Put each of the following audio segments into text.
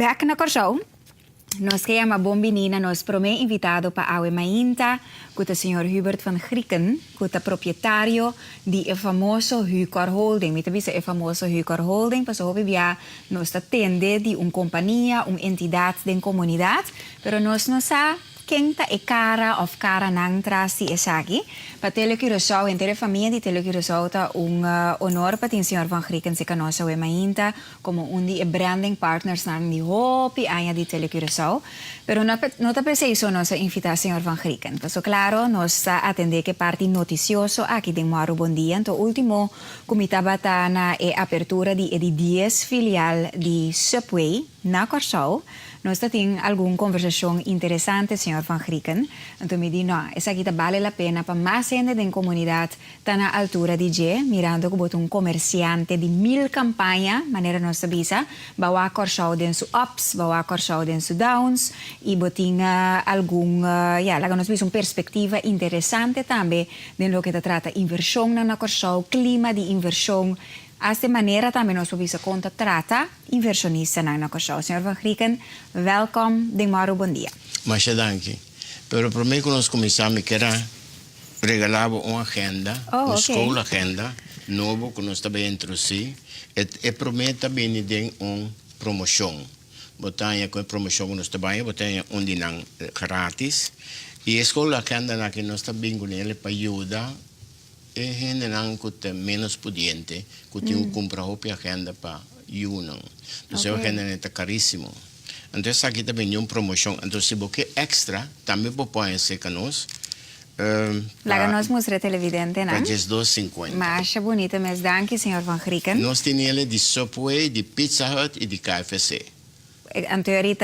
Back na Corsão, nós kaya mabombinina nos prome invitado pa awe mainta kuta senhor Hubert van Grieken, kuta proprietário de famoso Hucor Holding. Mita bisa famoso Hucor Holding, paso hopi bia nos atende de companhia, entidade de comunidade, pero nos sa quem tá cara of cara nang trasi esagi. Pa Telekirosaw, entre família de Telekirosaw ta honor pa tin senhor Van Grieken se canosa we mainta como di branding partners nang di hopi aya di Telekirosaw. Pero no ta preciso nos invitar senhor Van Grieken. Paso claro, nos atende que parte noticioso aqui de Maru Bom Dia. Então, último comitaba ta na apertura di 10 filial di Subway na Corsão. Nós temos alguma conversação interessante, senhor Van Grieken. Então, me diz, não, essa aqui vale a pena para mais gente da comunidade estar na altura de G, mirando que botou comerciante de 1000 campanhas, maneira nós sabemos, bawa Corsão den su ups, bawa Corsão den su downs, e botin lá nós vimos perspectiva interessante também de lo que trata inversão na Corsão, clima de inversão. Esta maneira também nós podemos contratar inversionistas na Corsão. Senhor Van Grieken, welkom. Maru Bom Dia. Mas danke. Pero primeiro nós começamos a regalar uma agenda, uma escola agenda, novo que nós também introduzir. E promete também de uma promoção. Botanya com promoção que nós também, botanya dinang grátis. E a escola agenda na que nós também ele para ajudar e gente não que menos pudiente, que tem que comprar a agenda para Yunnan. Então, a agenda está caríssimo. Então, aqui também é uma promoção. Então, se você extra, também pode ser com nós. Lá nós mostra televidente, não? Para 2,50. Mas é bonita, mas danke, senhor Van Grieken. Nós temos ele de Subway, de Pizza Hut e de KFC. Em teoria,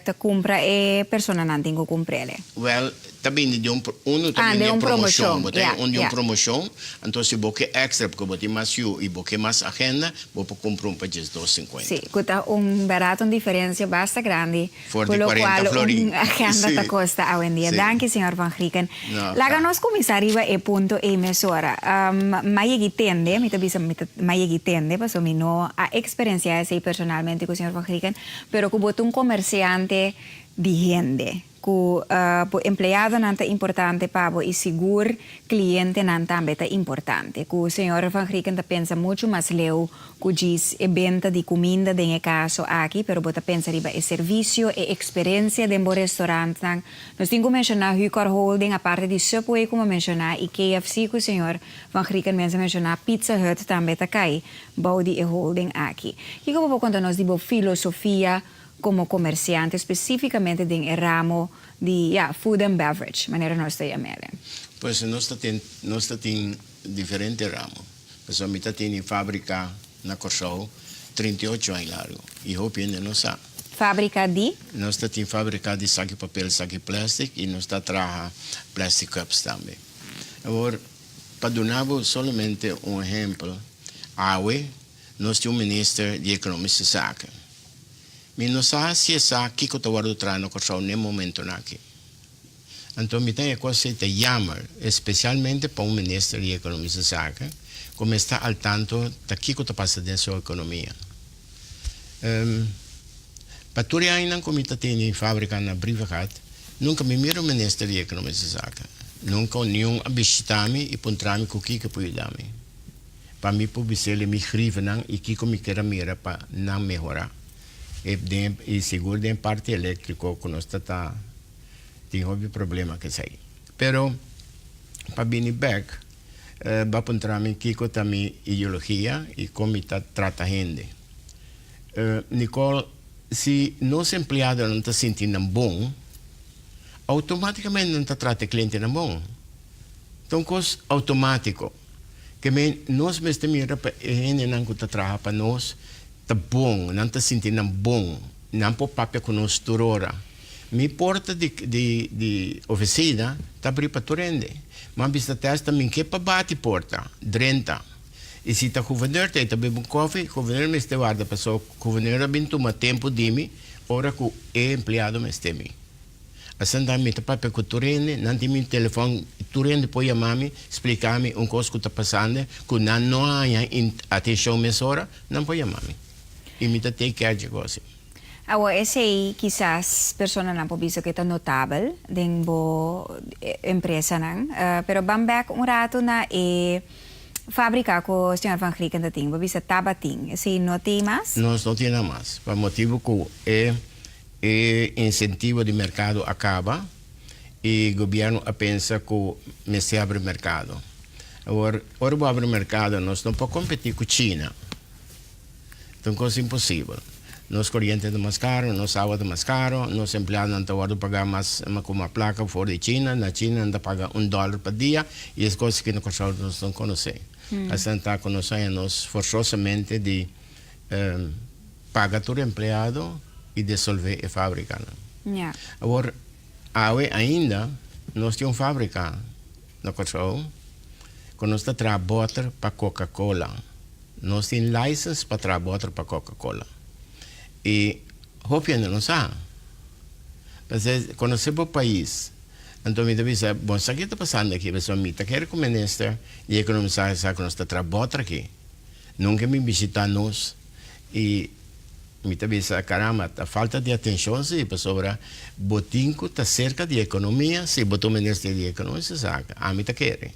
a compra é pessoa não tem que comprar. Well, também de uma promoção. Uma promoção. Então, se você extra, porque você tem mais e você mais agenda, você compra para 2,50. Sim, custa barato, diferença bastante grande. Por de 40 florin. Agenda custa hoje em dia. Danke, senhor Van Grieken. Lá nós começamos a ponto emissora. Mas tende, mas tende, porque eu não a experiência personalmente com o senhor Van Grieken, pero que botou comerciante de gente. Que o empregado não é importante para o seguro cliente não também é importante. Que o senhor Van Grieken pensa muito mais leu que diz a venda de comida em caso aqui, pero você pensa riba é serviço, é experiência de um restaurante. Nós temos que mencionar Hucor Holding, a parte de Subway, como mencionar, e KFC, que o senhor Van Grieken mencionar, Pizza Hut também está aí, boude e holding aqui. E como quando nós digo filosofia como comerciante, especificamente em ramo de food and beverage, maneira nós chamamos. Pois nós temos diferentes ramos. A mitad tem fábrica na Corsão, 38 anos largo, e o ainda não sabe. Fábrica de? Nós temos fábrica de saque papel, saque plástico, e nós trabalhamos plastic cups também. Agora, para dar somente exemplo, nós temos ministro de Economia e Saque. Mas não sabe se essa aqui que eu estou guardando no Corsão nem momento aqui. Então, me tem a coisa que chama, especialmente para um ministro de Economia e Saca, como está ao tanto daqui que está passando na sua economia. Para tudo ainda, como está tendo fábrica na privada, nunca me miro o ministro de Economia e Saca. Nunca nenhum abistame e pontrame com o que pode dar-me. Para mim, por isso, ele me escreve e que me quer mirar para não melhorar. E seguro de parte elétrico que nós tem um problema que sai. Pero para vir back, vai encontrar que também ideologia e como está trata a gente. Nicole, se nosso empregado não está sentindo bom, automaticamente não está tratando o cliente bom. Então, coisa automático. Que nós mesmos mira para a gente não está trabalhando para nós, tá bom, não está sentindo bom, não pode papel com nós toda hora. Minha porta de oficina está abrindo para torrente. Mas bisa testa também que para bate porta, 30. E se está governador, está bebendo um café, governador me está guarda, pessoal, governador bem toma tempo de mim, hora que o empregado me está me. Assim também está papel com torrente, não tem meu telefone, torrente pode chamar-me, explicar-me coisa que está passando, que não há atenção nessa hora, não pode chamar-me. E me take care de você. Awa ese quizás persona na po bisa kita notable ding bo empresa nang pero bambek un rato na fábrica ko Sr. Van Grieken dating bo bisa tabating ese no temas. Nós não temos mais. Por motivo que incentivo de mercado acaba e o governo pensa que se abre mercado. Agora abre mercado, nós não podemos competir com a China. Então, coisa impossível. Nos corrientes de mais caro, nos água de mais caro, nos empleados não estão pagar mais com uma placa fora de China, na China não paga $1 por dia, e as coisas que nós não conhecemos. Assim, está conhecendo forçosamente de pagar todo empleado e dissolver a fábrica. Yeah. Agora, ainda, nós temos fábrica no Cachorro, que nós trabalhamos para Coca-Cola. Nós temos licença para trabalhar para Coca-Cola. E, obviamente, não sabe. Mas, quando você vai para o país, então, me diz, bom, isso aqui está passando aqui, mas eu quero que o ministro de Economia sabe que nós trabalhamos aqui. Nunca me visitar nós. E, me diz, caramba, a falta de atenção, se sobre botinco está cerca de economia, se botou o ministro de Economia, se sabe, a mim está querendo.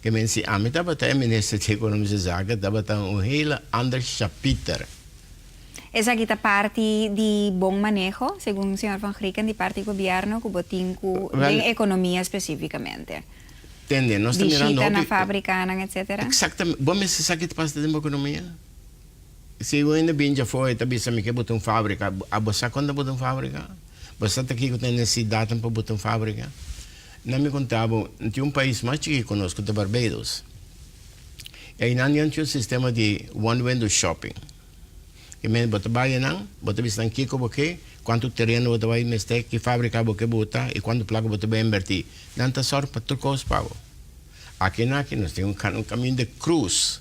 Que men se a mim está batendo o ministro de Economia, se sabe, está batendo heel ander capítulo. Esa kita parte de bom manejo, según Sr. Van Grieken, de parte do governo, que botin de economia especificamente. Entende? Nós estamos mirando... Visita na fábrica, etc. Exatamente. Bom, mas se sabe que passa de economia? Se eu ainda bem já foi, também sabe que botar uma fábrica, a você quando botar uma fábrica? Você está aqui que tem necessidade para botar uma fábrica? Não me contava, tinha um país mais chique conosco, de Barbados. E aí não tinha um sistema de one-window shopping. Que me bota baia não, bota visão aqui como que, quanto terreno bota vai investir, que fábrica você bota e quanto placa bota vai invertir. Não está só para trocar os pagos. Aqui nós temos um caminho de cruz.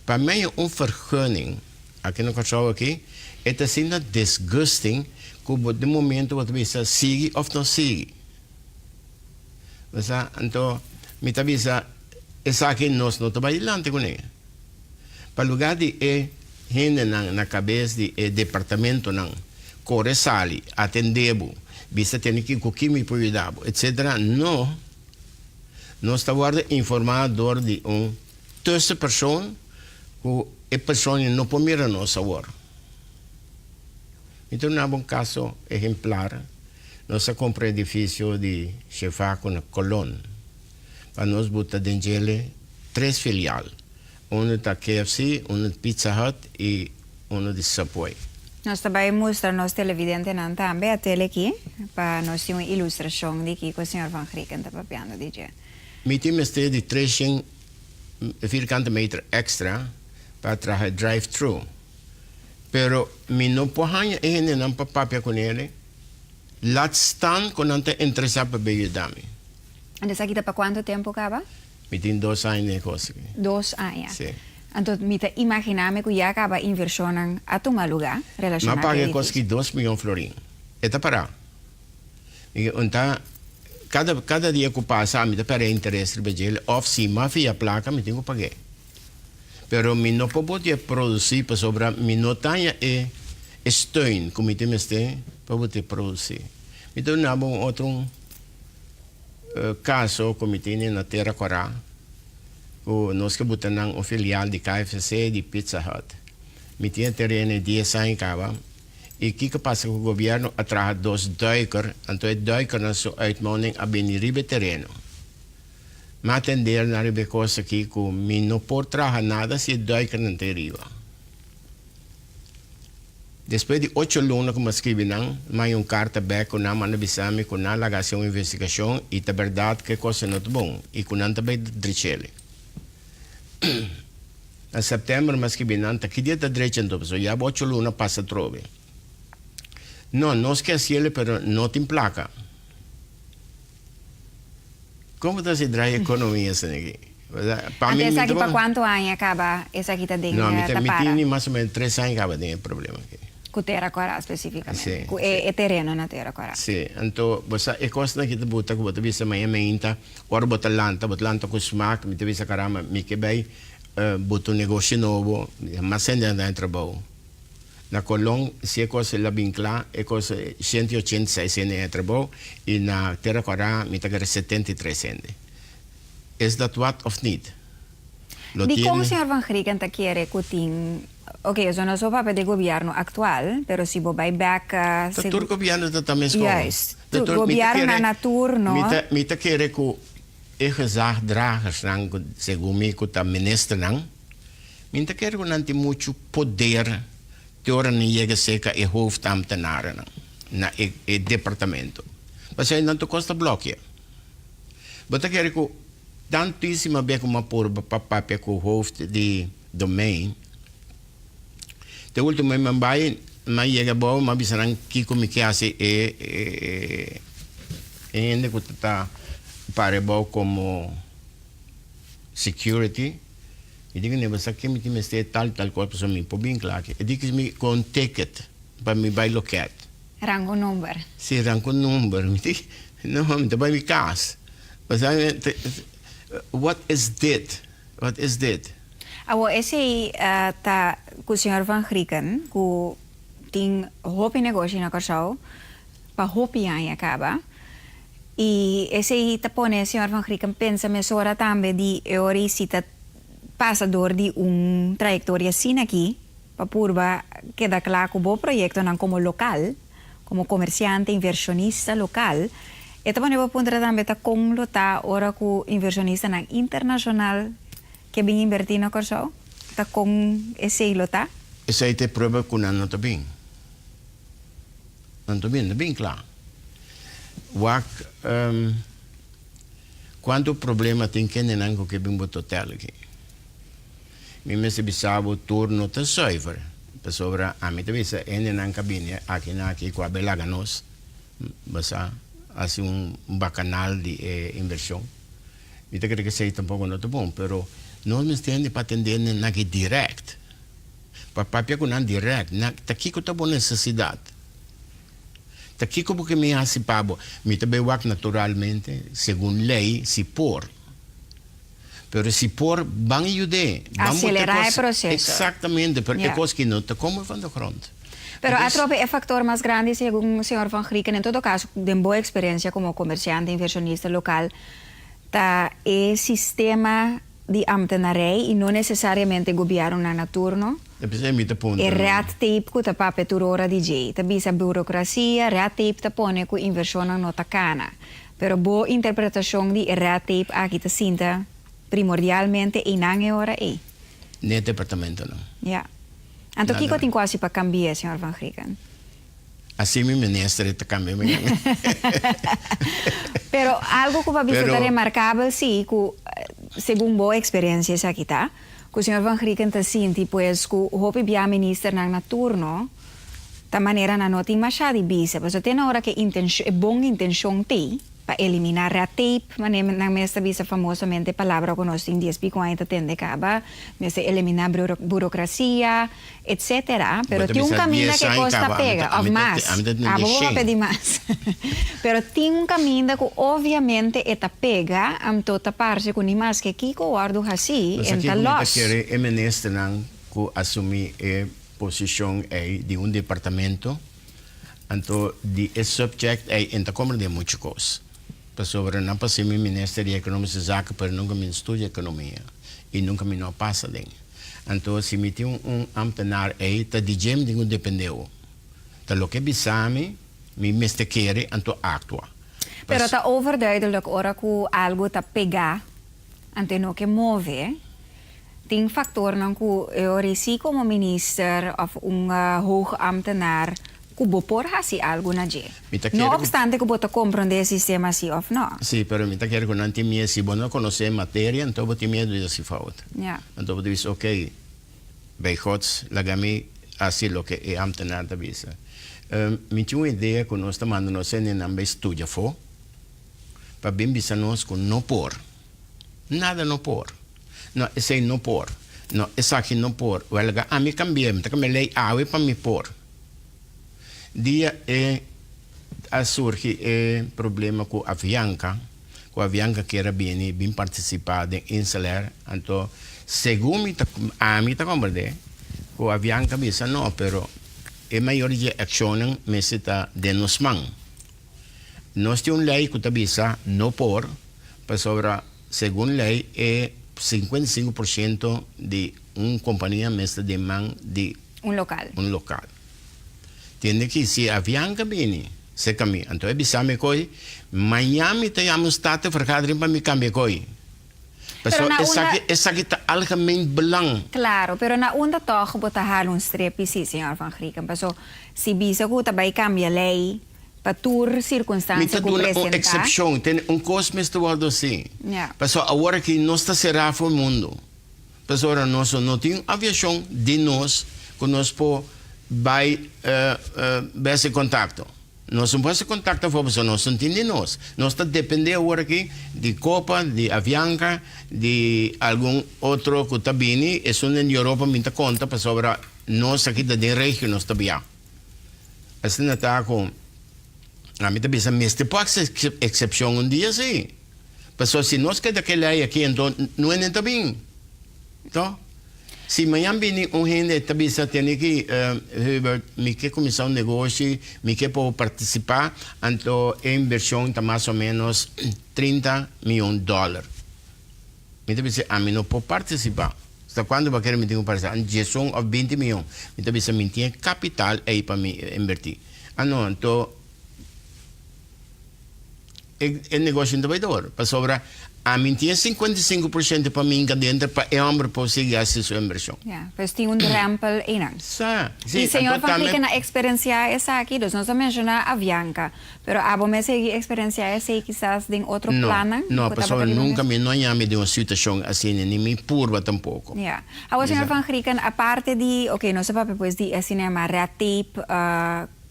Para mim, vergunning, aqui no cachorro aqui, é assim disgusting, que de momento você sigue ou não sigue. Então, me avisa, essa aqui nós não estamos adiante com ele. Para lugar de gente na cabeça de departamento não corresale atendebo bisa tem que me cuidar etc não nós está guarda informador de terceira pessoa que a pessoa não pode mirar nós agora. Então na bom caso exemplar nós compramos edifício de chefaco na Colón para nós botar dentro 3 filiais. Uno da KFC, uno da Pizza Hut e uno de Subway. Nós também mostramos nos televidentes também a tele aqui, para nós ter uma ilustração de que o Sr. Van Grieken está papiando, DJ. Mi time este de 300 vierkante meter extra para trabalhar drive-thru. Pero mi não pode ainda não papapia com ele. Laat staan com não te interessar para ajudar-me. Então, aqui está para quanto tempo acaba? Mi tem 2 anos de coisa. 2 anos. Sim. Então, me imaginame que já acaba a inversão a tomar lugar relacionado Mas paga coisa que 2 milhões de florins. Está para. Então, cada dia que passa, me dá para interesse de bejele, ou se mafia placa, me tenho que pagar. Pero mi não pode produzir para sobra, mi não tenho steun, como me tem para poder produzir. Então, não há outro caso como tem na Terra Corá, nós que botamos um filial de KFC de Pizza Hut. Me tinha terreno de 10 anos acaba. E o que passa com o governo? Atrás dos duikers, então é duiker na sua uitmoning a bem ribe terreno. Mas atender na ribe coisa aqui, que me não pode trabalhar nada se duiker não tem riba. Depois de 8 lunas, como escrevi, mais carta back com a manabisame, com a lagação investigação, e a verdade que a coisa não é bom, e com a também drichele. Em setembro, mas escrevi, que dia da direita, então, já 8 lunas passa trove. Não, não esquece ele, mas não tem placa. Como está se drai a economia, assim, aqui? Até aqui para quanto anos acaba essa aqui está dentro da para? Não, me mais ou menos 3 anos acaba de problema aqui. Com Terra Corá, especificamente. Sim, é terreno na Terra Corá. Sim, então, você é coisa que kita buta, que você visa manhã mainta, ora bota lanta com smack, me visa caramba, me que bem, bota um negócio novo, mas ainda não é trabalho. Na Colón, se cosa la vincla, e cosa 186 centi e trebo, e na Terra Cora, mi tagare 73 centi. Is that what of need? Lo Di como tiene? señor Van Grieken te quiere kuting, ok, eso no es papel de gobierno actual, pero si vos vais back a... Dat Turco governo dat também is Juist. Het gobierno na turno. Mita kere ku e gezagdragers nang segumi ku ta minister nang. Mita kere ku nanti muito poder teora ni yega seca e hoofdambtenaren nang na e departamento. Maar zij dan costa blokje. Bata kere ku tantíssima beco uma porba papapia ku hoofd di domein. De último mambai ma llega bo ma bisaran kiko mi chiasi e ende kutata pare bo como security e dico ne basta che mi ti meste tal corpo so mi po bin claque e dico mi con ticket pa mi bai locat Rango number. si rango number mi ti no mi te bai mi cas what is that Awo ese ta ku señor Van Grieken ku ting hopi negosyo na kasao pa hopi yan acaba y ese tapone señor Van Grieken pensa mesora tambe di ori sita pasador di un trayectoria sin aquí pa purba queda claro como proyecto nan como local como comerciante inversionista local e tapone pa punta tambe ta kong lota ora ku inversionista nan internacional que bin invertir na kasao ta kong ese lota esa te prueba con no ta bin non to bin claro. Wak quanto problema tem que nenango que bem boto hotel aqui. Mi mese bisabo turno te server. Pessoa a mim também se nenang cabine aqui na aqui com a belaganos. Basta assim bacanal de inversão. Mi te creio que sei tampouco não tá bom, pero nós me temos para atender na que direct. Para papia com nan direct, na tá aqui com tá boa necessidade. Aqui como que me hace pabo, me também work naturalmente, segundo lei, se por. Pero se por, van ajudar. Acelerar o processo. Exatamente, pero Yeah. é coisa que não está como van de grond. Pero atrope é factor más grande, según el señor Van Grieken, en todo caso, de boa experiencia como comerciante, inversionista local, ta el sistema de ambtenarij y no necesariamente gobierno na turno. Depois me te ponto. E red tape ku ta pape turora DJ. Ta bisa burocracia, red tape ta pone ku inversión no ta cana. Pero bo interpretación di red tape aquí ta sinta primordialmente en ange ora e. Nel departamento não. Ja. Anto Nada. kiko tin quasi pa cambiare, signor Van Grieken. Assim me ministro te cambia. Pero algo que va a visitar Pero- remarcable, sí, que según boa experiencia aquí está, que el señor Van Grieken te siente, pues, que hopi bia minister na turno, ta manera na noting masyadi bisa. Pues, tiene ahora que buona intención te, para eliminar red tape, na mesta bisa famosamente palabra que nos in DSP con ahí tende caba, mesta eliminar burocracia, etcétera. Pero Bota tiene un bisa camino 10 que anos costa caba, pega, a of mí te- más. a mí te- Ah, vamos a shame. pedir más. Pero tiene un camino que obviamente esta pega, am tota parce con ni más que Kiko guardo así, Mas en aqui tal como los. te quer ministro não que assumir a posição de um departamento, então de subject em ta como de muitas coisas. Pessoa não passa me ministro de economia zaca, pero nunca me estuda economia e nunca me não passa nem. Então se me tem ambtenar aí, tá de gem de um dependeu. Tá lo que bisame, me mestre quer, então actua. Pero está overduidelijk ora que algo está pega, ante no que move. Tem factor não que eu si como minister of hoog ambtenaar que bopor hasi algo na je. Mita No quero- obstante que bota compreender el sistema assim of no. Sim, pero me tá querendo que não tem medo, se você não conhecer matéria, então você tem medo de se falta. Ja. Então você diz, ok, bij Gods, lagami, assim lo que é ambtenaar da visa. Me tinha uma ideia que nós estamos mandando nós em ambas estudia for, para bem bisa nós com não por. Nada não por. Não, esse não por. Não, esse aqui não por. O ela a mim cambiei, tá que me lei água para me por. Dia a surge problema com a Avianca, que era bem participar em Insular, então, segundo a mim tá compreender, com a Avianca disse não, pero e maioria ação mesita de nos man. Nós temos lei que tabisa no por, para sobra, segundo lei, é 55% de uma companhia mestra de man de Un local. um local. Tiene que se avianca bene, se caminha. Então é bisame coi, Miami te amo state vergadering para me cambia coi. Pero na Essa aqui tá algemeen belang. Claro, pero na onda toch bota halon strepi si, senhor Van Grieken. Paso, si bisa ko tabay cambia lei, patur Me circunstância tá ko dando uma presenta. excepção, tem coisa mesmo do assim. Yeah. Pessoal, agora que nós está será o mundo. Pessoal, nós não tem aviação de nós, que nós por vai esse contato. Nós não podemos contactar com a pessoa, nós não temos de nós. Nós está dependendo agora aqui de Copa, de Avianca, de algum outro que está vindo. Isso na Europa me dá conta, pessoal, nós aqui da região nós está bem. Assim não está com a mim também mas te pode ser exceção um dia sim. Pessoal, se nós quer daquele aí aqui, então não é nem bem. Então, se amanhã vem gente também tem que me quer começar negócio, me quer participar, então a inversão está mais ou menos $30 milhões. Me também a mim não pode participar. Então, quando vai querer me ter participar, a gestão de 20 milhões, me também me tem capital aí para me invertir. Ah, não, então é negócio innovador. Para sobrar, a mim tinha 55% para mim dentro para o homem conseguir essa sua inversão. Yeah, pues tem drempel inang. Sim, E senhor Van Grieken na experiência essa aqui, nós não menciona Avianca, pero abo me segui experiência essa quizás de outro plano. Não, pessoal, nunca me não ame de uma situação assim, nem me purva tampouco. Yeah. Agora, senhor Van Grieken, a parte de, ok, não se pode depois de cinema, red tape,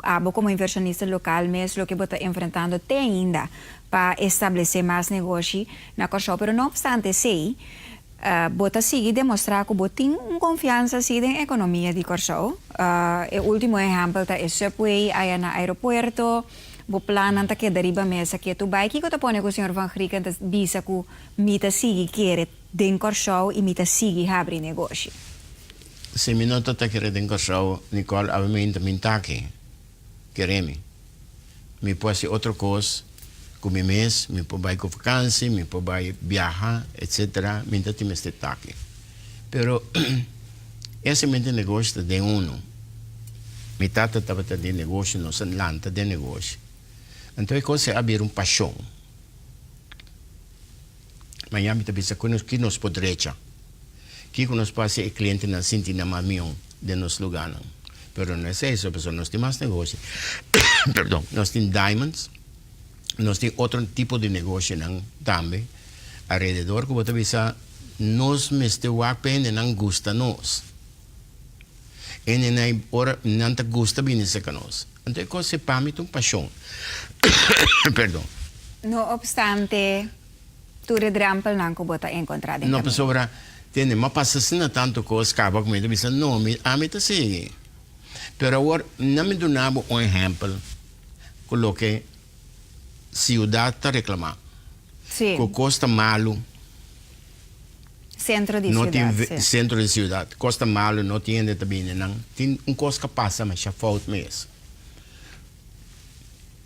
abo como inversionista local, mas lo que bota enfrentando tem ainda para estabelecer mais negócio na Corsó, pero não obstante, sei, bota seguir demonstrar que bota tem confiança na economia de Corsó. O último exemplo é Subway, aí no aeroporto, o plano que deriva mesa que tu vai, que tu põe com o senhor Van Grieken, bisa que mita seguir querer den Corsó e mita seguir abrir negócio. Se me nota que querer den Corsó, Nicole, obviamente me está aqui. Queremos. Me pode ser outra coisa, como mês, me pode ir com vacança, me pode ir viajar, etc. Me dá time este aqui. Pero, esse mente negócio de uno. Me tata estava de negócio, não se lanta de negócio. Então, é coisa abrir paixão. Amanhã me pensa que nos podrecha. Que nos pode ser cliente na sentina mamião de nos lugar. Pero no es eso, pues nós temos mais negócio. Perdão, nós temos diamonds, nós temos outro tipo de negócio também, alrededor que você pensa, nós mesmo a pena não gusta nós. E nem ora não te gusta bem isso que nós. Então, coisa para mim é uma paixão. Perdão. No obstante, tu redrampel não que bota encontrado. Não, pessoal, tem uma passação tanto coisa, acaba comigo, pensa, não, a mim está assim. Pero agora, não me donava exemplo com o que a cidade está reclamando. Sim. Que custa malo. Centro de não cidade. Tem centro de cidade. Custa malo, não tem ainda também. Não. Tem coisa que passa, mas já falta mesmo.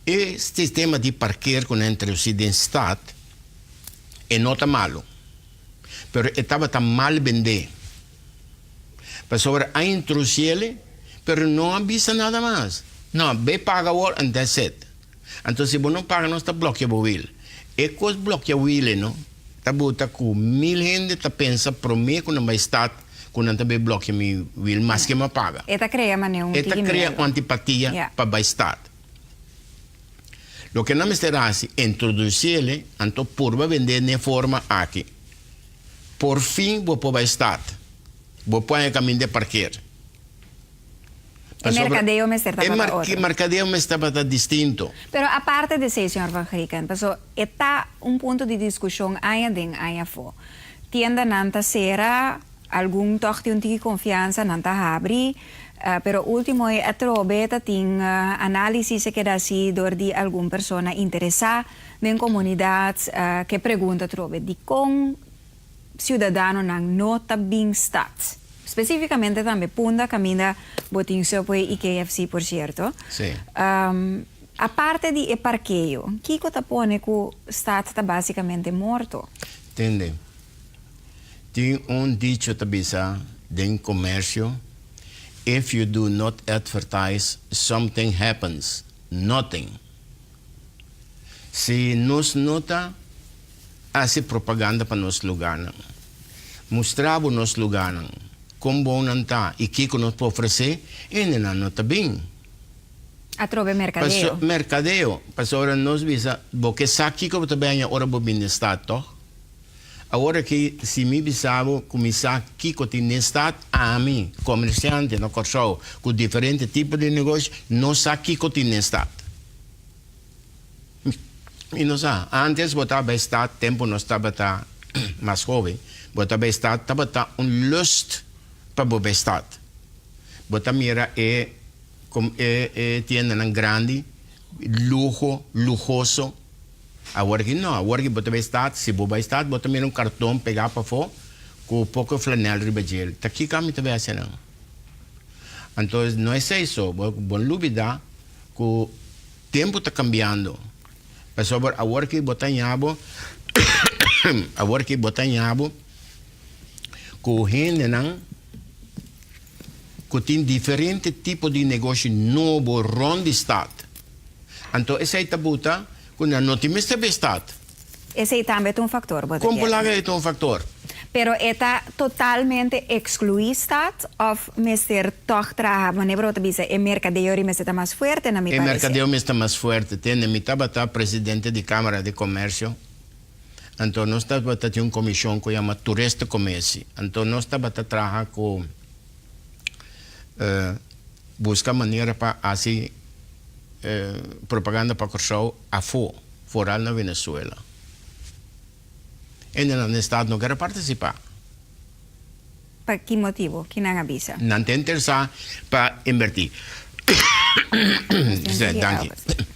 E sistema de parqueio entre o cidade e o estado não está malo. Pero estava tão mal vendido. Para sobre a introduzir pero não avisa nada mais. Não, vai pagar agora and that's it. Então, se você não paga, não está bloqueado o will. E com os bloqueados o will, não? Está bota com 1000 gente, está pensa, para mim, que não vai estar, que não está bloqueado o will, mas que me paga. Eta cria Eta cria uma antipatia para o Estado. O que não me será assim, introduzir-lhe, então, por vender de forma aqui. Por fim, vou para o Estado. Vou pôr o caminho de parqueiro. O mercadeo me está para outro. O mercadeo me está para distinto. Pero aparte de isso, senhor Van Grieken, está ponto de discussão aí dentro, aí fora. Tienda nanta será algum toque de confiança nanta abre, pero último é atrobeta tem análise que dá se dor de alguma pessoa interessada em comunidades que pergunta trobe de com cidadão não nota bem stats. específicamente también Punda, Camina, Botín Sopo y KFC, por cierto. Sí. Aparte de parqueo, ¿qué te pone que está básicamente muerto? Entende? Tem dicho tabisa den comercio, if you do not advertise, something happens. Nothing. Se nos nota, hace propaganda para nos lugar. Mostrava nos lugar. Como bom não tá. E que nos pode oferecer, e não está bem. A trove mercadeo. Mercadeo. Pastora nos visa, porque sabe que eu também agora vou vir no estado, toch? Agora que se me bisavo começar aqui com o estado, a mim, comerciante, no corso, com diferentes tipos de negócio, não sabe que com o estado. E não sabe. Antes, botava estado, tempo não estava mais jovem, botava estado, estava lust para botar estado. Botava mira tienda grande, lujoso. Agora que não, agora que botava estado, se botar estado, botava mira cartão, pegar para fora, com pouco flanela ribagel. Tá aqui cá me também assim não. Então, não é isso, bom lúbida, que o tempo está cambiando. Pessoal, agora que botar em abo, agora que botar em abo, com gente não, que tem diferente tipo de negócio novo rond estado. Então, esse aí tá bota, quando não tem mais estado. Esse também é factor. Como lá é factor? Pero está totalmente excluído of mister toch trabaja, maneira outra bisa, o mercadeo está mais forte na minha O mercadeo está mais forte, tem a mitad presidente de Câmara de Comércio. Então nós estamos a ter uma comissão que chama Turista Comércio. Então nós estamos a trabalhar com buscar maneira para assim propaganda para o show fora na Venezuela. E no Estado não quer participar. Para que motivo? Que não avisa? Não tem interesse para invertir.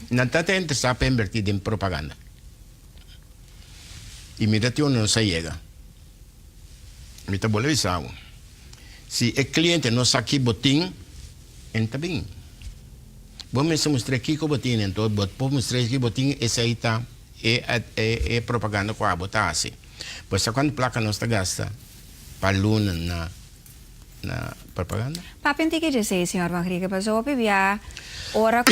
Não tem interesse para invertir em propaganda. E mira, não se chega. Me está bolivizado. Se o cliente não sabe que botim, então bem. Vamos mostrar aqui que o botim, então vamos mostrar que o botim, esse aí está, é propaganda com a botar assim. Pois quando placa não está gasta para luna na propaganda? Papi, não tem que dizer, senhor Van Grieken, mas eu via ora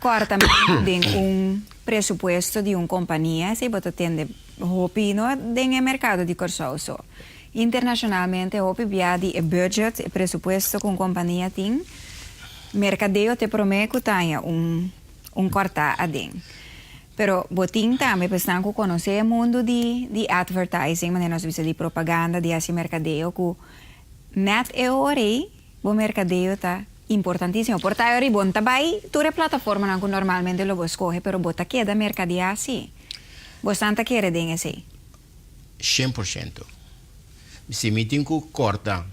corta de presupuesto de uma companhia, se você tem opino no mercado de corso. Internacionalmente, eu via de budget, presupuesto com companhia tem, mercadeo te promete que tenha corta a dentro. Pero botin também precisam conhecer o mundo de advertising, mas nós vimos de propaganda, de assim mercadeo, que net é hora, o mercadeo está importantíssimo. Por tal hora, bom também, toda plataforma não normalmente lo escolhe, pero bota queda mercadear assim. Bastante quer den assim. 100%. Se me tem que cortar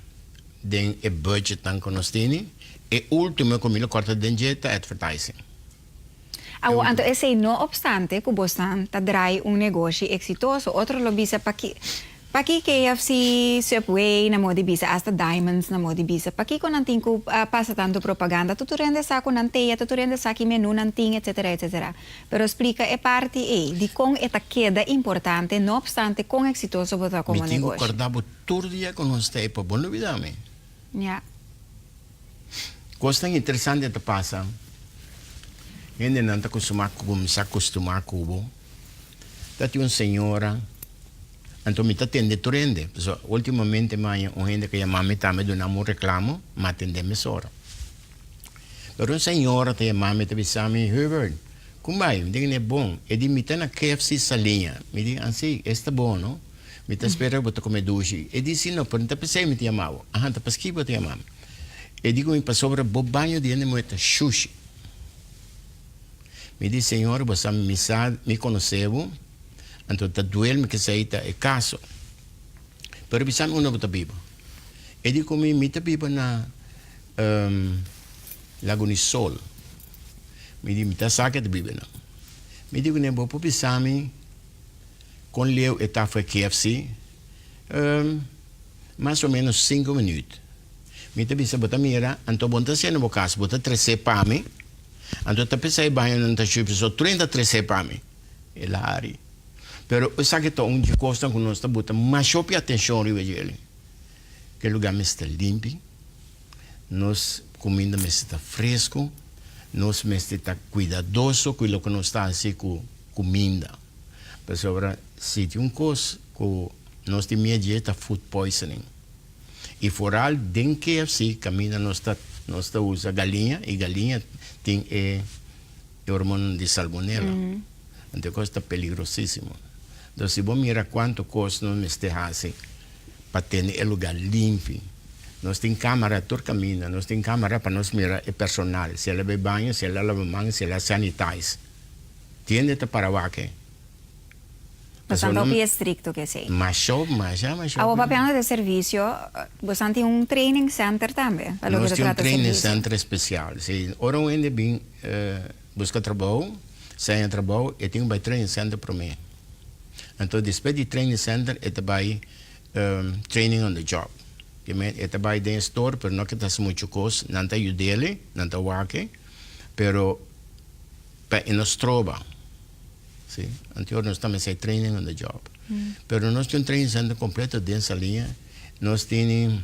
den o budget que nós temos, o último que me corta den é advertising. Então, esse não obstante, que você traz negócio exitoso, outro lo bisa para que KFC, Subway, na moda bisa, hasta Diamonds na moda bisa, para que não tem que passa tanto propaganda, tu rende sa com nanteia, tu rende sa que menu nanting, etc, etc. Pero explica é parte de como esta queda importante, não obstante, com exitoso botar como negócio. Me tenho que acordar todo dia com nós tem para bom novidade. Yeah. Coisa interessante que passa. Hindi não está acostumar com o Tati uma senhora, então me está atendendo turende. Ultimamente, uma gente que chama me também do namo reclamo, mas atende me sora. Pero uma senhora te chama me te me Hubert, como vai? Me diga é bom. E di me está na KFC salinha. Me diga assim, está bom, não? Me está esperando para comer duche. E disse não, por não pensei me te chamava. Ah, tá para que te chamava. E digo me passou sobre o banho de moeda sushi. Me disse, senhor, você me conheceu, então está doendo que saída é caso. Pero bisa una bota biba. E di ko me biba na Laguna Sol. Me di mita sakit biba na. Me di ko ne bo pisami con leo eta foi KFC. mais ou menos 5 minutos. Mita bisa bota mira, anto bonta sendo bocas, bota 13 pami, anto tapesai banho não tá chupi só 33 pami. Ela ari. Pero o sabe que um de costa com nós tá bota mais chope atenção riba ele. Que lugar me está limpo, nós comida me está fresco, nós me está cuidadoso com o que nós está assim com comida. Mas agora se tem coisa que nós tem minha dieta food poisoning. E foral den KFC caminha nós tá usa galinha e galinha tem hormônio de salmonela. Então coisa perigosíssimo. Então se você mira quanto custa nós está assim para ter o lugar limpo. Nós tem câmera todo caminho, nós tem câmera para nós mirar o personal, se ela bebe banho, se ela lava mãos, se ela sanitize. Tiende para o que? Bastante o estricto que sei. Mas show. A papel de serviço, você tem um training center também? Nós temos um training center especial. Se ora ainda bem busca trabalho, sai trabalho, e tem um training center para mim. Então, depois do training center, é também training on the job. É também dentro do store, mas não que está muito coisa, não está ajudando, não está wake, pero para nós troba. Sim, então nós estamos em training on the job. Pero nós temos um training center completo dessa linha. Nós temos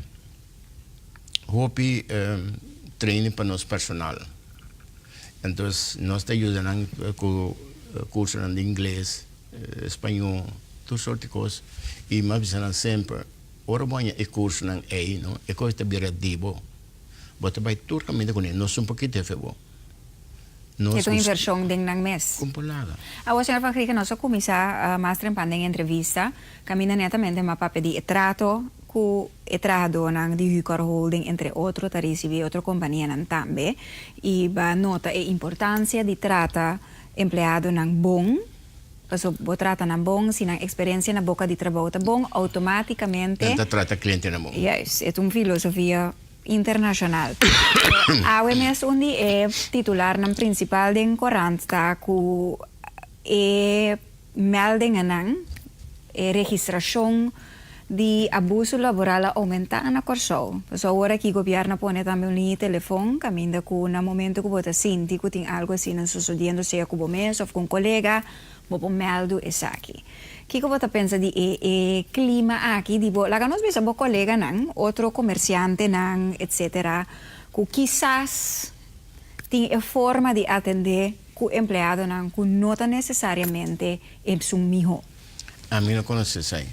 training para nosso personal. Então, nós estamos ajudando com cursos de inglês, espanhol, todas sorte de coisas. E me avisam sempre, ora banha e curso não é, não? É coisa de biradibo. Bota vai tudo caminho com ele. Nós um pouquinho de febo. Ito yung versyon din ng mes. Kumpulaga. Awa, Sr. Pacrica, nós começar a master em pandem entrevista, kami na netamente mapapedi trato ku etrado ng di Hucor Holding, entre outro, ta recibe outra companhia ng tambe, e ba nota a importância de trata empleado ng bom, so bo trata ng bom, sinang experiência na boca de trabalho ta bom, automaticamente... Nanta trata cliente na bom. Yes, ito yung filosofia internacional. AWMS undi é titular ng principal din koranta ku melding ng registrasyon di abuso laboral aumentar na korso. So agora que o governo pone também linha de telefone, caminda ku na momento ku bota sinti ku ting algo assim não sucedendo seja ku bomes ou com colega, bo meldo esa aqui. Kiko bota pensa di clima aqui, di bo, laga nos bisa bo colega nang, outro comerciante nang, etc. Ku quizás tem a forma de atender ku empleado nang, ku nota necessariamente é sumiho. A mim não conhece isso aí.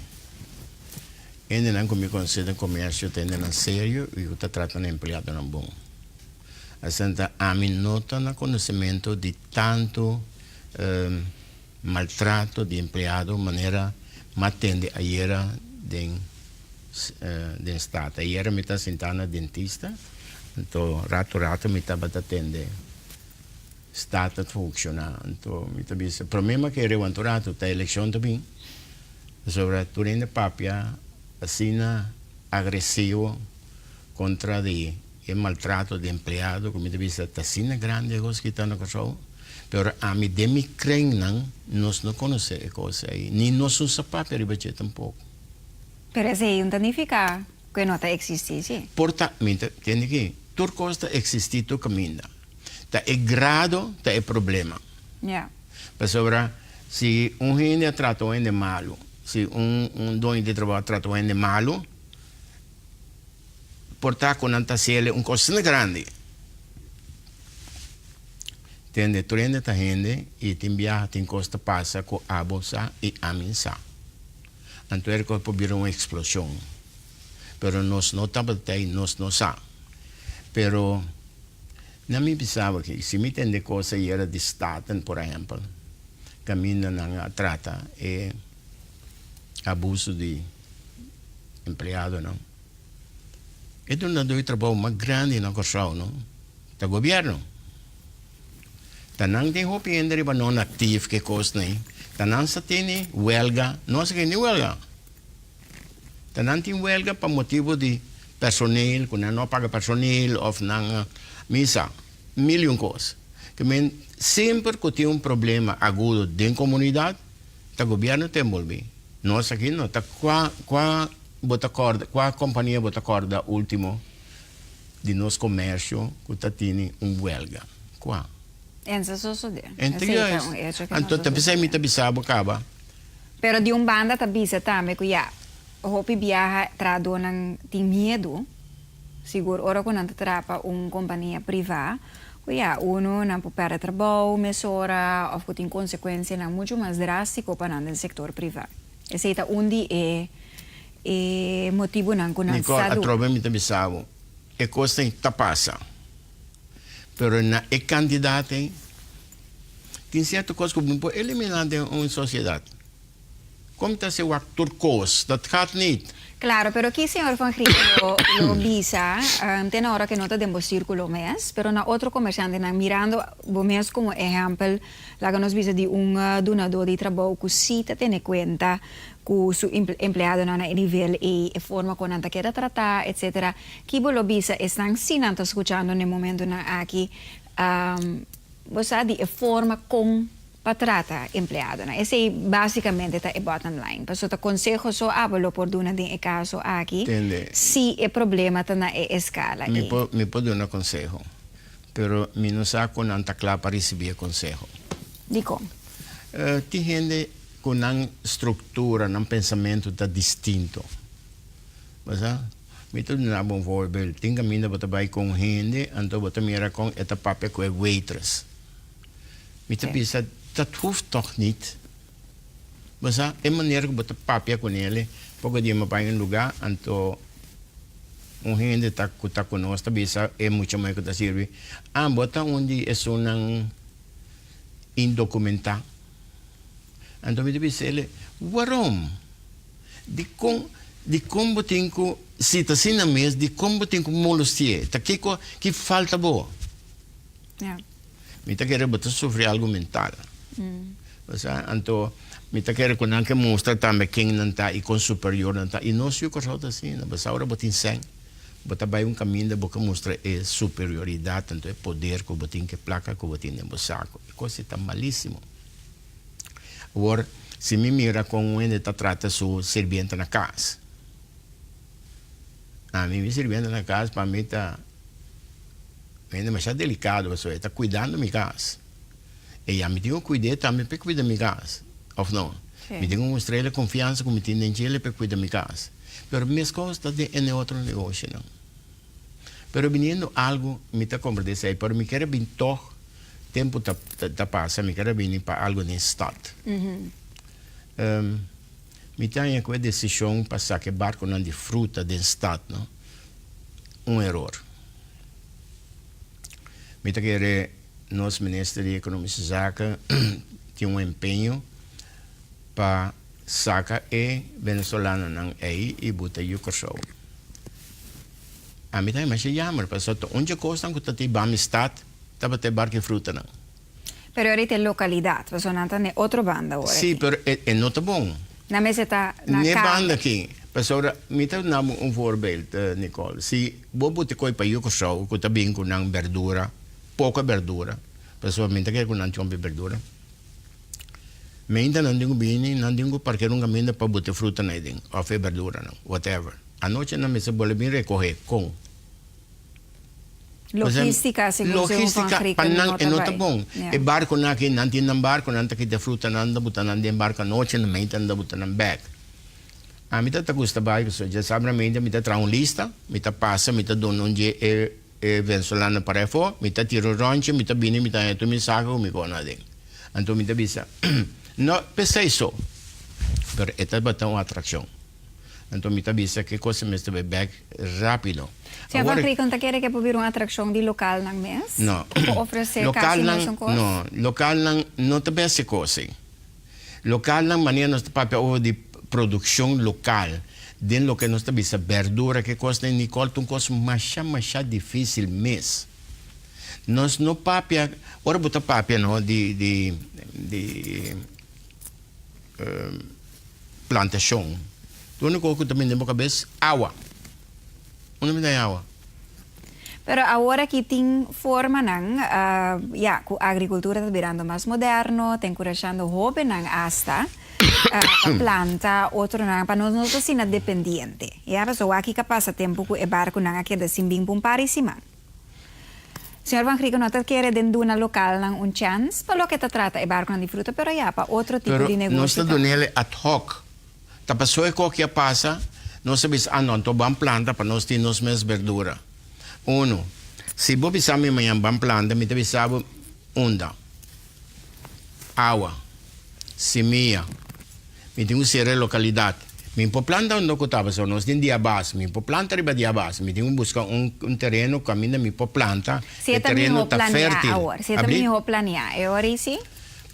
Ainda não me considero comércio, ainda não sério, e eu estou tratando empleado não bom. Assim, a mim não tem conhecimento de tanto maltrato de empleado, maneira matende a era den estado. A era me está sentando na dentista, então rato me está atende estado funciona. Então me está dizendo, o problema que eu ando rato tá eleição também, sobre turno de papia, assim agressivo contra de maltrato de empleado, como me está dizendo, tá assim grande coisa que está no cachorro. Pero a mim de me creem nós não conhecemos a coisa aí, nem nós não sabemos para ribater tampouco. Pero esse não significa que não está existir, sim? Portanto, tem que tudo coisa existir tu caminho. Tá é grado, tá é problema. Yeah. Mas agora, se gente trata o de malo, se dono de trabalho trata o de malo, portanto, quando está sendo coisa grande. Tende trende ta gente e tem viaja tem costa passa com a bolsa e a minsa. Então é que pode vir uma explosão. Pero nós não estamos aí, nós não sa. Pero não me pensava que se me entende coisa era de Staten, por exemplo, caminho na trata e abuso de empregado, não. Ito na dois trabalho mais grande na corção, não. Da governo. Tanang din hopi hindi ba non-active ke cost na Tanang sa tini, huelga, no sa kini huelga. Tanang tin huelga pa motivo di personil, kung ano paga personil of ng misa, milyon cost. Kaya sempre que tem problema agudo din comunidad, ta gobyerno te envolve. No sa kini, ta qua bota corda, qual companhia bota corda último de nos comércio que tá tendo huelga? Qual? Ensa suceder. Então, Aceita um hecho que não então, também suceder. me tabisabo acaba. Pero di un banda tabisa também kuya hopi viaja trado ng ting medo. Siguro ora ko nang tatrapa companhia privada, kuya uno nang pupera trabalho, mesora, of kuting consequência na muito mais drástico para no setor privado. Esse é onde é motivo nang kunan Nicole, a sadu. trova me tabisabo. E costa em tapasa. Pero na e candidato tem certa coisa que não pode eliminar de uma sociedade. Como está seu actor cos, dat gaat niet. Claro, pero aquí señor Van Grieken lo visa, tiene ahora que nota de un círculo mes, pero na otro comerciante na mirando mes como ejemplo, la que nos visa de un donador de trabajo que sí te tiene cuenta que su empleado na nivel e forma con anta quiera tratar, etcétera. Que lo visa están sin anta escuchando en el momento na aquí, vos de forma con patrata empleado. Né? Esse é basicamente tá, é bottom line. Pessoal, tá consejo só abalo por duna de caso aqui. Entende? Se o problema tá na escala. Me pode dar um conselho, pero me não sabe quando anta claro para receber conselho. De como? Tem gente com uma estrutura, um pensamento tá distinto. Mas, me tô dando um bom exemplo. Tem caminho para trabalhar com gente, então você mira com esta papel com waitress. Me te pensa, dat hoeft toch niet. Mas é maneira que você papia com ele, porque dia me vai em lugar, então gente tá conosco, também é muito mais que tá serve. Bota onde é só não indocumentado. Então me diz ele, waarom? De como tem que se tá assim na mesa, de como tem que molestar, tá que falta boa. Yeah. Me tá querendo botar sofrer algo mental. Então, me tá querendo que não mostra também quem não tá e com superior não tá. E não se o correto assim, mas agora botin sem, botar vai caminho de boca mostra é superioridade, tanto é poder que botin que placa que botin no saco. Coisa tá malíssimo. Agora, se me mira com ele tá trata sua servente na casa. A mim servente na casa para mim tá ainda mais delicado, pessoal, está cuidando da minha casa. E a mim tenho que cuidar também para cuidar da minha casa. Ou não? Me tenho que mostrar a confiança que me tem em ele para cuidar da minha casa. Mas minhas coisas estão em outro negócio, não. Mas vindo algo, me está compreendendo isso aí, mas me quero vir todo tempo tá passa, me quero vir para algo nesse estado. Me tenho que decisão para sacar barco não de fruta desse estado, não? Erro. Me está querendo nosso ministro de Economia e Zaken tinha empenho para sacar venezuelano não aí e botar o corso. A mim também mais jammer, porque onde costa que tem bom estado, tá para ter barco e fruta não. Pero ahorita é localidade, você não tá em outra banda agora. Sim, pero é não tá bom. Na mesa tá na Nem casa. banda aqui. Pessoal, me tá dando voorbeeld, Nicole. Se você botar coi para o corso, que tá bem com verdura, pouca verdura, pessoalmente quero que não tenha verdura. Mas ainda não tenho bem, não tenho porque não caminho para botar fruta na idem, ou verdura não, whatever. A noite na mesa vou bem recorrer com. Logística, segundo logística, panang é não tá bom. E barco na aqui, não tem barco, não tem que fruta, não dá botar não tem barco a noite, não tem que botar não bag. A mim tá custa bem, pessoal, já sabe realmente, me tá traz uma lista, me tá passa, me tá dando onde venezuelano para fora, me tá tiro rancho, me tá bini, me tá tu me saco, me gona ding. Então me tá bisa. Não pensei isso, pero esta bota uma atração. Então me tá bisa que coisa me está back rápido. Se agora que conta quer que vir uma atração de local nang mes? Não. Ou oferecer Local não, não, local não tá bem coisa. Local não maneira nós papel de produção local. Den lo que nós está verdura que costa em Nicole, um coisa mais difícil mesmo. Nós não papia, ora botar papia não de plantação. O único que também tem cabeça água. Não me dá água. Pero agora que tem forma nang, a agricultura está virando mais moderno, está encorajando jovem nang hasta, planta, otro na para nós assim na dependiente. Ya, so aqui que passa tempo com o barco na que de simbing pumpari siman. Senhor Van Grieken, nota quer den duna local nang un chance, pa lo que te trata e barco na di fruta, pero ya pa otro tipo Pero di nós negócio. está dando ele ad hoc. Tá passou e qualquer passa, nós sabemos, não, tô bom planta para nós ter nos mesmos verdura. Uno, se vou pensar me manhã bom planta, me deve saber onda, água, semia, me tem que ser a localidade. Me pode plantar onde eu estava, só nós temos diabás, me pode plantar riba diabás, me tem que buscar terreno, caminho, me pode plantar, Se o terreno está fértil. agora, se também ho planear, é hora sim?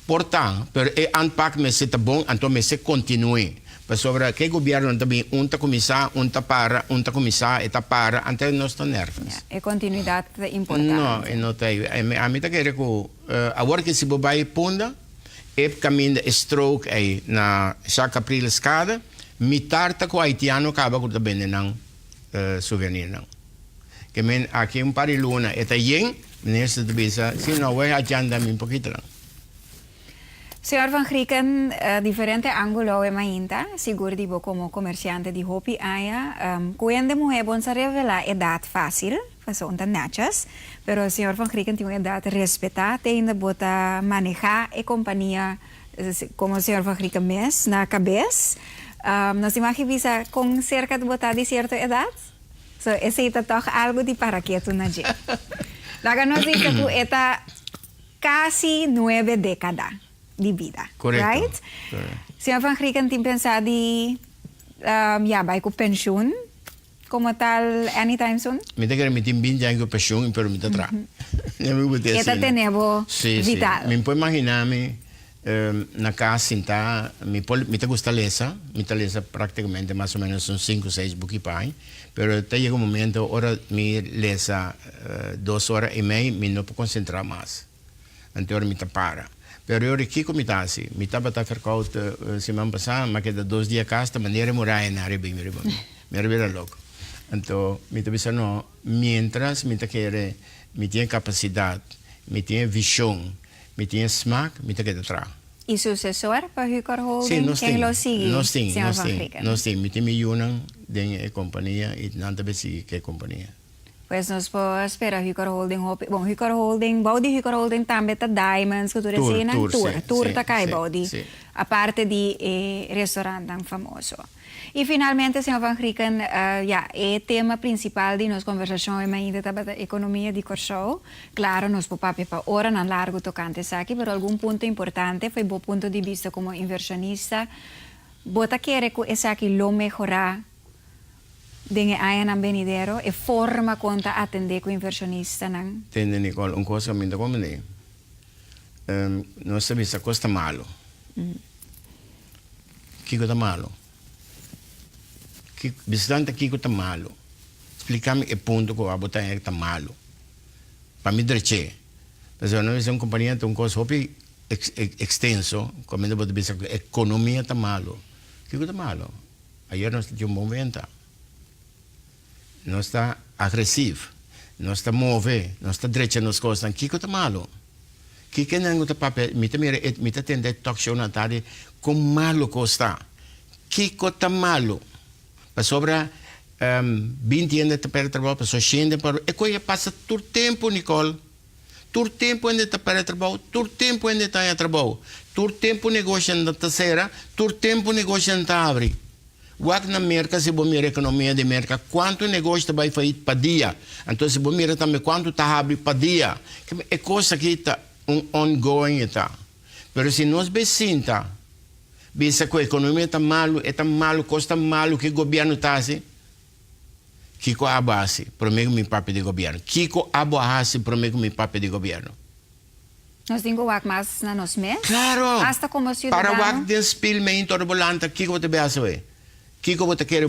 Portanto, pero e anpak me se tá bom, então me se continue. Para sobre que governo também tá começar, tá para, tá começar, tá para, até nós está nervos. É continuidade importante. Não, não tem. A mim tá querendo que agora que se bobai punda, é caminho de stroke aí na Chaca April escada, mitarta com haitiano acaba com também não souvenir não. Que men aqui pari luna, eta yen, nessa divisa, se não vai adianta um pouquinho lá. Senhor Van Grieken, diferente ángulo é mainta, seguro digo como comerciante de hopi aya, quando mulher bom se revelar idade fácil, fazer onde nachas, pero senhor Van Grieken tem uma idade respeitar, tem ainda bota manejar a companhia como o senhor Van Grieken mes na cabeça, nós imaginamos com cerca de botar de certa idade, so esse é toch algo de para que tu na gente. Laga nós diz que tu está quase 9 décadas de vida, Correcto. right? Senhor Van Grieken tem pensado de vai com pensioen, como tal, anytime soon? Me te quero meter bem já em paixão, pero me te tra. Esta tenebo vital. Me pode imaginar-me na casa sentar, me te gusta lesa, me te lesa praticamente mais ou menos uns 5 ou 6 buquipai, pero até chega um momento, hora me lesa 2 horas e meia, me não posso concentrar mais. Então, me te para. Pero eu aqui como está assim, me estava a ficar semana passada, mas que da 2 dias cá, esta maneira morar na área bem, me revela logo. Então, me estava pensando, não, mientras me quer, me tem capacidade, me tem visão, me tem smaak, me tem que atrás. E sucessor para Hucor Holding? Sim, nós quem lo sigue? Nós temos, nós me tem milhões de companhia e não deve seguir que companhia. Pues nos po espera Hucor Holding hopi. Bom, Hucor Holding, baudi Hucor Holding também tá Diamonds, que tu resina tour tá cai baudi. A parte de restaurante famoso. E finalmente, senhor Van Grieken, o tema principal de nossa conversação é ainda a economia de Corsou. Claro, nós podemos para hora na largo tocante aqui, mas algum ponto importante foi do ponto de vista como inversionista, bota querer que esse aqui lo melhorar dingen ayan ang benidero e forma conta atender com inversionista nang. Entende, Nicole, uma coisa que me como nem. Nós sabemos que custa malo. Kiko tá malo. Bastante Kiko tá malo. Explica-me o ponto que eu vou botar tá malo. Para me dizer, mas eu não é uma companhia tem uma coisa hopi extenso, como eu vou dizer, a economia tá malo. Kiko tá malo. Ayer nós tínhamos um bom vento. Não está agressivo, não está mover, não está direito nas coisas. Kiko está malo. Kiko não está papel. Me está tendo talk show na tarde com malo que está. Kiko está malo. Para sobra 20 anos de para trabalho, para só xende para. E coisa passa todo tempo, Nicole. Todo tempo ainda está para trabalho, todo tempo ainda está a trabalho, todo tempo negócio na terceira, todo tempo negócio na abre. Wak na merca, se você mira a economia de merca, quanto negócio vai fazer para dia? Então, se você mira também quanto está abre para dia. É coisa que está ongoing. Mas se nós besinta, bisa que a economia está malo, custa malo que o governo está assim, Kiko abase, prometo mi papel de governo. Kiko abase, prometo mi papel de governo. Nós temos wak mais na nos mês? Claro! Hasta como cidadão. Para wak den spil me in todo volante, Kiko te beasa we. Kiko você quer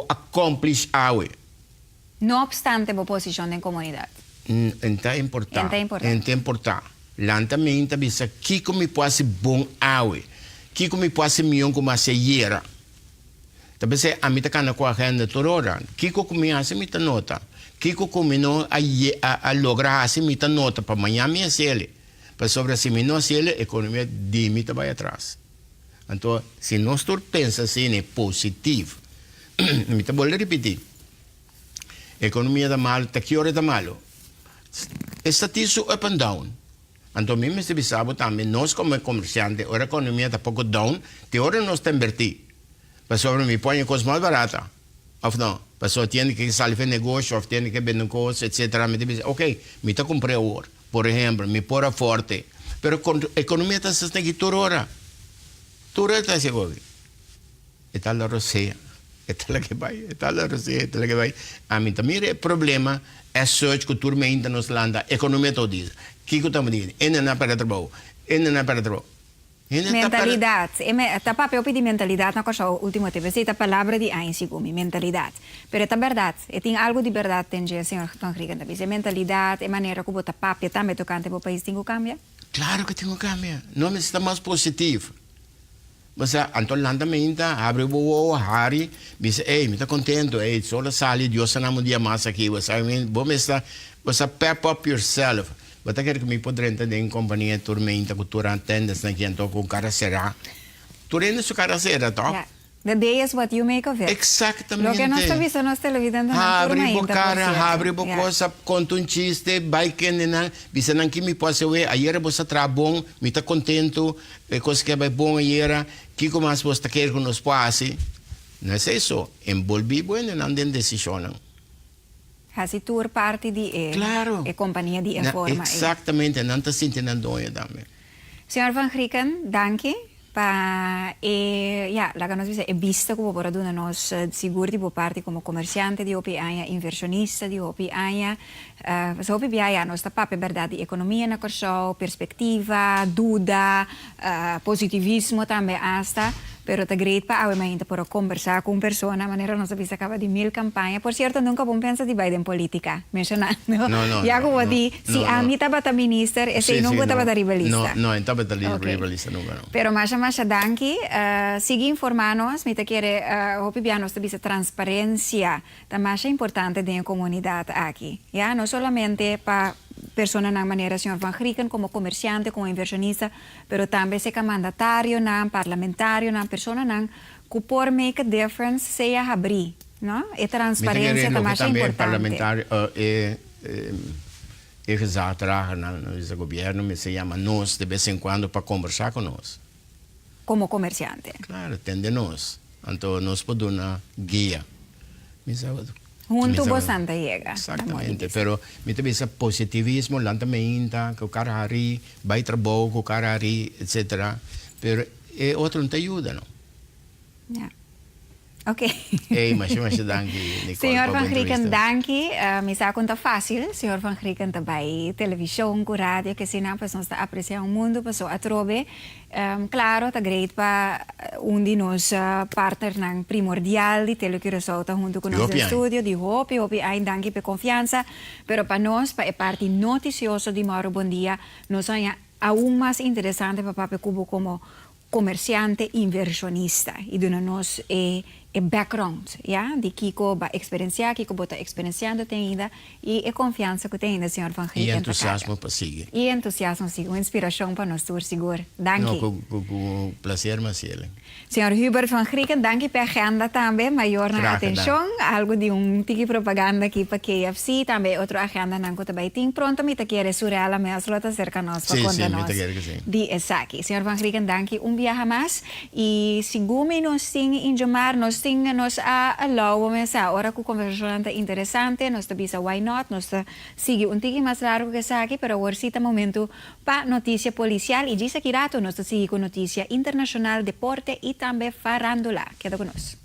accomplish awe. Não obstante a posição em comunidade. Enta importante. Lanta minta bisa Kiko me pode bom awe. Kiko me pode milhão como a seiera. Tapi se a mita kana kwa agenda torora. Kiko kumi ase mita nota. Kiko kumi no a logra ase mita nota para amanhã minha sele. Para sobre se mino sele economia de mita vai atrás. Então, se nós pensamos assim, é positivo. Me vou repetir. Economia da malo, tá que hora da malo. Estatístico up and down. Então, mesmo se bisabo também, nós como comerciantes, a economia está pouco down, de hora nós temos invertir. Pessoa me põe coisa mais barata. Ou não? Pessoa tem que sair para negócio, ou tem que vender coisa, etc. Me diz, ok, me está comprando ouro. Por exemplo, me pôr forte. Pero a economia está se aqui toda hora. Toda hora está se agora. E tal a Rússia. E tal que vai. E tal a Rússia. E tal que vai. A mim também o problema é só que o turma ainda nos landa. A economia todo diz. O que eu estou dizendo? Ainda não é para trabalho. Ainda não é para trabalho. Mentalidade. Tá papel de mentalidade na coisa última tempo. Essa é a palavra de Einsigumi, mentalidade. Pero é verdade. E tem algo de verdade tem o senhor Van Grieken também. É mentalidade, é maneira como bota papel também tocante para o país tem que cambiar. Claro que tem que cambiar. Não está mais positivo. Mas Anton Landa me ainda abre o olho, Harry, diz, ei, me está contento, ei, só la sali, Deus não dia mais aqui. Você pep up yourself. Você quer que me poder entender em companhia turmenta, cultura antendas, na que então com cara será. Tu rende su cara será, tá? Yeah. The day is what you make of it. Exatamente. Lo que nós estamos vendo na televisão também. Abre bo cara, abre bo coisa, conta um chiste, vai que não, bisa não que me pode ver, ayer você tra bom, me está contento, coisa que é bom ayer, que como as você quer que nos passe. Não é isso. Envolvi bueno, não tem decisão. Hasi tour parte di Claro. e companhia di informa. Exatamente, não está sentindo doia também. Senhor Van Grieken, danke. La che nos è vista come ora duna nos sicuri di parte come commerciante di OPI, inversionista di OPI, so OPI nos sta pape verdade economia na corso, perspectiva, duda, positivismo também hasta. Pero te great pa awe mainta por conversar com persona, maneira não sabia acaba de 1000 campanha. Por certo, nunca bom pensa de Biden política, mencionando. No. Ya como di, si a mim estava da minister, esse não estava da rivalista. No, estava da rivalista, não. Pero mais danke, siga informando-nos, me te quer, opibianos te bisa transparência, da mais importante da comunidade aqui. Ya, não solamente para persona na maneira senhor Van Grieken como comerciante, como inversionista, pero também se mandatário, na parlamentário, na persona na que por make a difference seja abrir, não? E transparência também é importante. Parlamentário já trabalha no governo, me se chama nós de vez em quando para conversar com nós. Como comerciante. Claro, tende nós. Então nós podemos dar guia. Junto bastante llega. Exatamente, pero me te ese positivismo, lantamenta, que o cara ari, vai trabalho, que o cara ari, etc. Pero outro não te ajuda, não? Yeah. Ok. Mas danke, Nicole. Senhor Van Grieken, danke. Me sa conta fácil. Senhor Van Grieken também televisão, com rádio, que se não pessoas está apreciando o mundo, pessoa a trobe. Claro, tá great para de nós partner nang primordial de tele que resulta junto com nós no estúdio de Hopi ai danke per confiança, pero para nós para parte noticioso de Mauro Bom Dia, nós é aún mais interessante para Pape Cubo como comerciante inversionista e de nós e background, ja, di Kiko ba experiencia, Kiko bota experienciando ainda e confiança que tem ainda, senhor Van Grieken. E entusiasmo para seguir. E entusiasmo, sim, inspiração para nós todos, seguro. Danke. No, com prazer, Marcelo. Senhor Hubert Van Grieken, danke pela agenda também, maior na atenção, algo de tiki propaganda aqui para KFC, também outra agenda na conta baiting. Pronto, me te quer surreal, me as lotas cerca nós para conta nós. Di Esaki. Senhor Van Grieken, danke viaje mais e seguro nos tem injamar, nos allow mesa ora ku conversação interessante nós bisa why not nós sigue tiki mais largo que essa aqui pero horsita momento pa notícia policial e diz aqui rato nós sigue com notícia internacional deporte e também farándula queda conosco